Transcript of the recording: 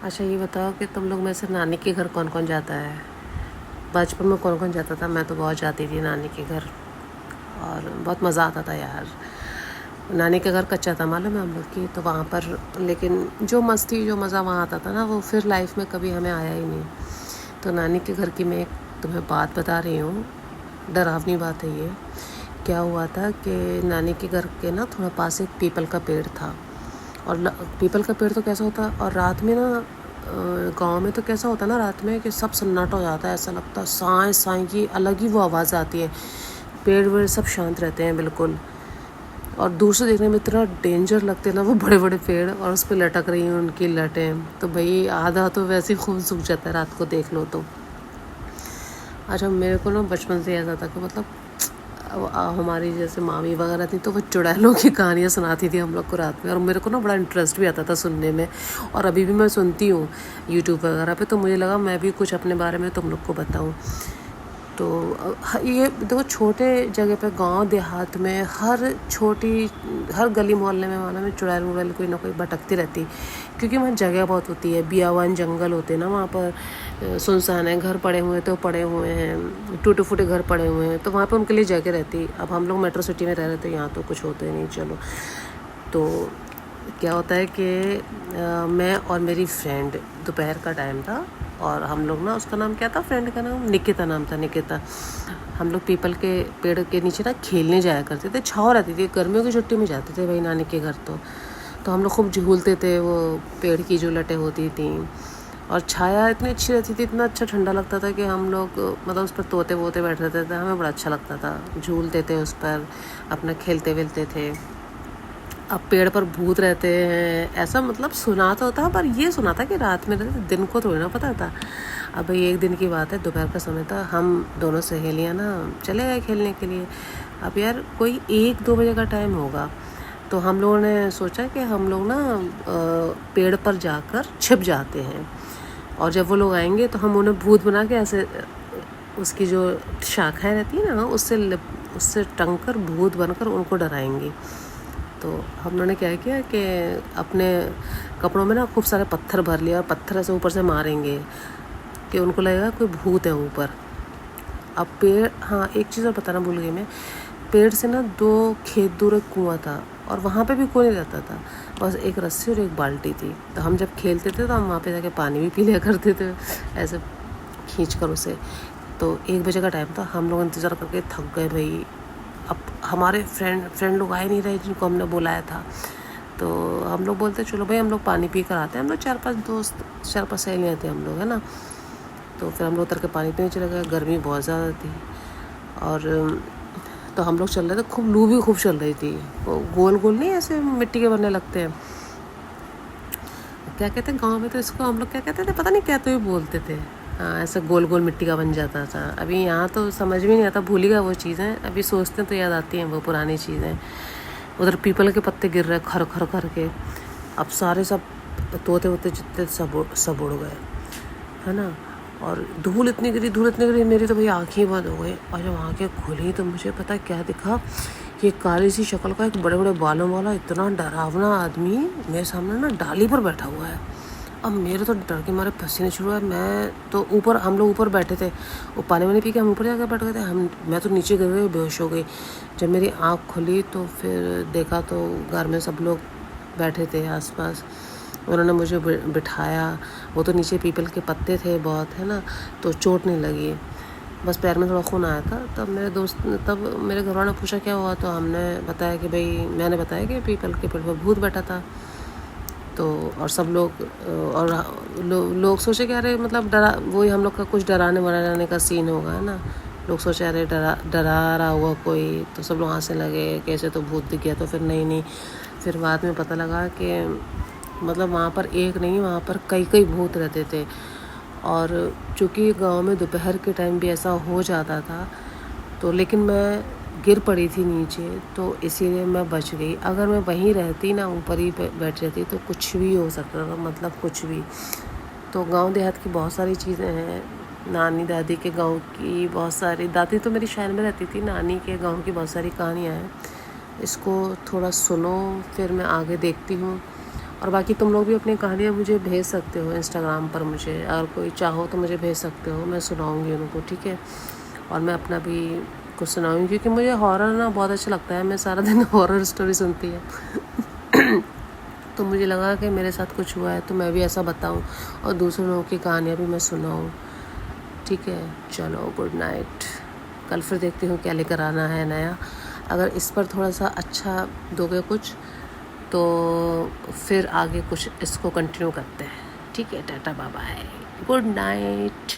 अच्छा ये बताओ कि तुम लोग में से नानी के घर कौन कौन जाता है। बचपन में कौन कौन जाता था। मैं तो बहुत जाती थी नानी के घर और बहुत मज़ा आता था यार। नानी का घर कच्चा था मालूम है हम लोग की, तो वहाँ पर लेकिन जो मस्ती जो मज़ा वहाँ आता था ना, वो फिर लाइफ में कभी हमें आया ही नहीं। तो नानी के घर की मैं एक तुम्हें बात बता रही हूँ, डरावनी बात है ये। क्या हुआ था कि नानी के घर के ना थोड़ा पास एक पीपल का पेड़ था। और पीपल का पेड़ तो कैसा होता है, और रात में ना गांव में तो कैसा होता है ना, रात में कि सब सन्नाटा हो जाता है, ऐसा लगता है साएं साएं की अलग ही वो आवाज़ आती है। पेड़ वेड़ सब शांत रहते हैं बिल्कुल, और दूर से देखने में इतना डेंजर लगते हैं ना वो बड़े बड़े पेड़, और उस पर लटक रही हैं उनकी लटें, तो भाई आधा तो वैसे ही खून सूख जाता है रात को देख लो तो। अच्छा मेरे को ना बचपन से याद आता कि मतलब हमारी जैसे मामी वगैरह थी तो वो चुड़ैलों की कहानियाँ सुनाती थी हम लोग को रात में, और मेरे को ना बड़ा इंटरेस्ट भी आता था सुनने में, और अभी भी मैं सुनती हूँ यूट्यूब वगैरह पे। तो मुझे लगा मैं भी कुछ अपने बारे में तुम लोग को बताऊँ। तो ये देखो, छोटे जगह पे गांव देहात में हर गली मोहल्ले में माना में चुड़ैल वुड़ैल कोई ना कोई भटकती रहती, क्योंकि वहाँ जगह बहुत होती है, बियावान जंगल होते हैं ना वहाँ पर, सुनसान है, घर पड़े हुए तो पड़े हुए हैं, टूटे फूटे घर पड़े हुए हैं, तो वहाँ पे उनके लिए जगह रहती। अब हम लोग मेट्रो सिटी में रह रहे थे, यहाँ तो कुछ होते नहीं। चलो, तो क्या होता है कि मैं और मेरी फ्रेंड, दोपहर का टाइम था, और हम लोग ना, उसका नाम क्या था, फ्रेंड का नाम निकिता नाम था, निकिता। हम लोग पीपल के पेड़ के नीचे ना खेलने जाया करते थे, छाँव रहती थी, गर्मियों की छुट्टी में जाते थे भाई नानी के घर। तो हम लोग खूब झूलते थे, वो पेड़ की जो लटें होती थी, और छाया इतनी अच्छी रहती थी, इतना अच्छा ठंडा लगता था कि हम लोग मतलब उस पर तोते वोते बैठ रहते थे, हमें बड़ा अच्छा लगता था, झूलते थे उस पर, अपना खेलते वेलते थे। अब पेड़ पर भूत रहते हैं ऐसा मतलब सुना तो होता, पर ये सुना था कि रात में रहते, दिन को थोड़ी ना पता था। अब भाई एक दिन की बात है, दोपहर का समय था, हम दोनों सहेलियां ना चले गए खेलने के लिए। अब यार कोई 1-2 बजे का टाइम होगा, तो हम लोगों ने सोचा कि हम लोग ना पेड़ पर जाकर छिप जाते हैं, और जब वो लोग आएंगे तो हम उन्हें भूत बना के ऐसे उसकी जो शाखाएं रहती है ना, उससे टंग कर भूत बनकर उनको डराएंगे। तो हम लोगों ने क्या किया कि अपने कपड़ों में ना खूब सारे पत्थर भर लिया, और पत्थर ऐसे ऊपर से मारेंगे कि उनको लगेगा कोई भूत है ऊपर। अब पेड़, हाँ एक चीज़ और बताना भूल गई मैं, पेड़ से ना 2 खेत दूर एक कुआं था, और वहाँ पे भी कोई नहीं रहता था, बस एक रस्सी और एक बाल्टी थी। तो हम जब खेलते थे तो हम वहाँ पे जाके पानी भी पी लिया करते थे ऐसे खींच कर उसे। तो 1 बजे का टाइम था, हम लोग इंतज़ार करके थक गए भाई। अब हमारे फ्रेंड लोग आए नहीं रहे जिनको हमने बुलाया था, तो हम लोग बोलते चलो भाई हम लोग पानी पी कर आते हैं। हम लोग 4-5 दोस्त, 4-5 सहेलियाँ थे हम लोग, है ना। तो फिर हम लोग उतर के पानी पीने चले गए, गर्मी बहुत ज़्यादा थी, और तो हम लोग चल रहे थे, खूब लू भी खूब चल रही थी, गोल गोल नहीं ऐसे मिट्टी के बनने लगते हैं, क्या कहते हैं गांव में तो इसको, हम लोग क्या कहते थे पता नहीं, क्या तो ही बोलते थे। हाँ ऐसा गोल गोल मिट्टी का बन जाता था। अभी यहाँ तो समझ भी नहीं आता, भूल ही गया वो चीज़ें, अभी सोचते हैं तो याद आती हैं वो पुरानी चीज़ें। उधर पीपल के पत्ते गिर रहे खर खर खर के, अब सारे सब तोते वोते जितने सब उड़ गए, है ना। और धूल इतनी गिरी मेरी तो भाई आँखें बंद हो गई, और जब आँखें खुली तो मुझे पता क्या दिखा, ये काली सी शक्ल का एक बड़े बड़े बालों वाला इतना डरावना आदमी मेरे सामने ना डाली पर बैठा हुआ है। अब मेरे तो डर के मारे पसीने शुरू हुए। मैं तो ऊपर, हम लोग ऊपर बैठे थे, वो पानी वानी पी के हम ऊपर जाकर बैठ गए थे, मैं तो नीचे गिर गई, बेहोश हो गई। जब मेरी आँख खुली तो फिर देखा तो घर में सब लोग बैठे थे आसपास, उन्होंने मुझे बिठाया। वो तो नीचे पीपल के पत्ते थे बहुत, है ना, तो चोट नहीं लगी, बस पैर में थोड़ा खून आया था। तब मेरे घर वालों ने पूछा क्या हुआ, तो मैंने बताया कि पीपल के पेड़ पर भूत बैठा था। तो और सब लोग लोग सोचे कि अरे मतलब वही हम लोग का कुछ डराने वराने का सीन होगा, है ना। लोग सोचे अरे डरा रहा हुआ कोई, तो सब लोग हंसने लगे कैसे तो भूत दिख गया। तो फिर नहीं, फिर बाद में पता लगा कि मतलब वहाँ पर एक नहीं, वहाँ पर कई कई भूत रहते थे। और चूँकि गांव में दोपहर के टाइम भी ऐसा हो जाता था, तो लेकिन मैं गिर पड़ी थी नीचे, तो इसीलिए मैं बच गई। अगर मैं वहीं रहती ना, ऊपर ही बैठ रहती, तो कुछ भी हो सकता था, मतलब कुछ भी। तो गांव देहात की बहुत सारी चीज़ें हैं, नानी दादी के गांव की बहुत सारी, दादी तो मेरी शहर में रहती थी, नानी के गांव की बहुत सारी कहानियाँ हैं। इसको थोड़ा सुनो, फिर मैं आगे देखती हूँ। और बाकी तुम लोग भी अपनी कहानियाँ मुझे भेज सकते हो इंस्टाग्राम पर, मुझे अगर कोई चाहो तो मुझे भेज सकते हो, मैं सुनाऊँगी उनको, ठीक है। और मैं अपना भी कुछ सुनाऊँगी, क्योंकि मुझे हॉरर ना बहुत अच्छा लगता है, मैं सारा दिन हॉरर स्टोरी सुनती है। तो मुझे लगा कि मेरे साथ कुछ हुआ है तो मैं भी ऐसा बताऊं और दूसरों लोगों की कहानियाँ भी मैं सुनाऊं, ठीक है। चलो गुड नाइट, कल फिर देखती हूँ क्या लेकर आना है नया। अगर इस पर थोड़ा सा अच्छा दोगे कुछ तो फिर आगे कुछ इसको कंटिन्यू करते हैं, ठीक है। Tata bye bye, good night.